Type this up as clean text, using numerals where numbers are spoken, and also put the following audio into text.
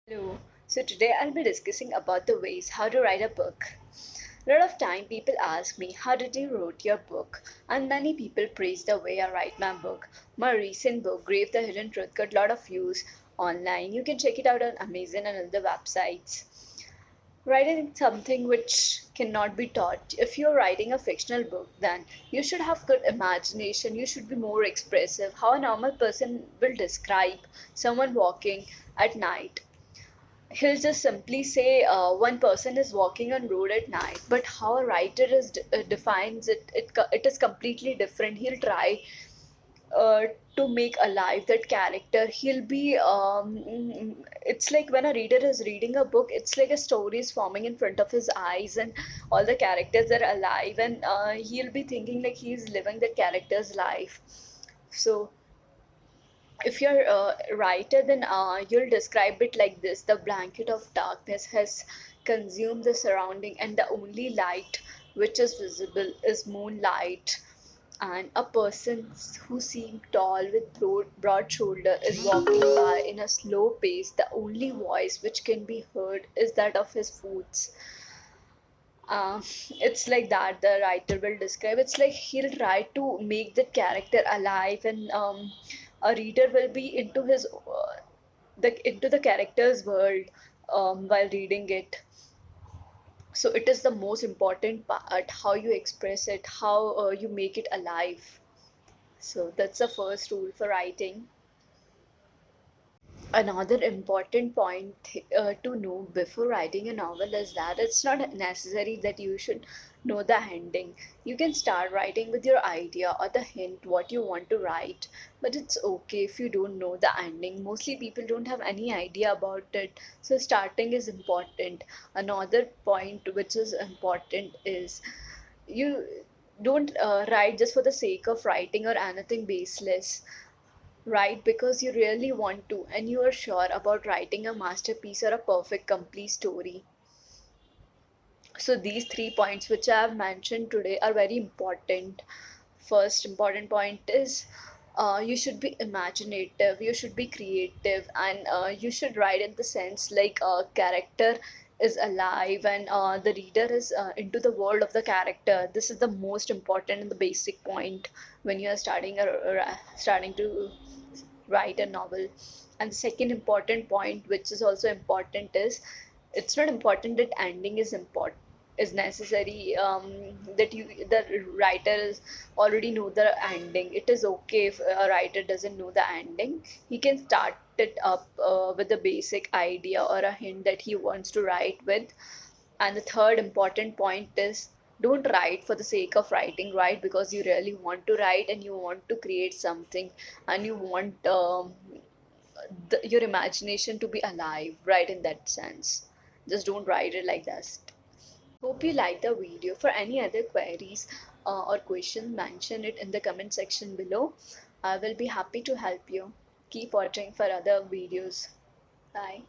Hello. So today I'll be discussing about the ways how to write a book. A lot of time people ask me, how did you wrote your book? And many people praise the way I write my book. My recent book, Grave the Hidden Truth, got a lot of views online. You can check it out on Amazon and other websites. Writing is something which cannot be taught. If you're writing a fictional book, then you should have good imagination. You should be more expressive. How a normal person will describe someone walking at night, he'll just simply say one person is walking on road at night, but how a writer defines it is completely different. He'll try uh, to make alive that character. He'll be it's like when a reader is reading a book, it's like a story is forming in front of his eyes and all the characters are alive, and he'll be thinking like he's living that character's life. So if you're a writer, then you'll describe it like this: the blanket of darkness has consumed the surrounding, and the only light which is visible is moonlight. And a person who seemed tall with broad shoulder is walking by in a slow pace. The only voice which can be heard is that of his footsteps. It's like that the writer will describe. It's like he'll try to make that character alive, and a reader will be into his into the character's world while reading it. So it is the most important part, how you express it, how you make it alive. So that's the first rule for writing. Another important point to know before writing a novel is that it's not necessary that you should know the ending. You can start writing with your idea or the hint what you want to write, but it's okay if you don't know the ending. Mostly people don't have any idea about it, so starting is important. Another point which is important is you don't write just for the sake of writing or anything baseless. Write because you really want to and you are sure about writing a masterpiece or a perfect complete story. So these 3 points which I have mentioned today are very important. First important point is you should be imaginative, you should be creative, and you should write in the sense like a character is alive and the reader is into the world of the character. This is the most important and the basic point when you are starting to write a novel. And the second important point, which is also important, is it's not important that ending is necessary, that you the writers already know the ending. It is okay if a writer doesn't know the ending. He can start it up with a basic idea or a hint that he wants to write with. And the third important point is, don't write for the sake of writing. Write because you really want to write and you want to create something, and you want your imagination to be alive, right? In that sense, just don't write it like that. Hope you like the video. For any other queries or questions, mention it in the comment section below. I will be happy to help you. Keep watching for other videos. Bye.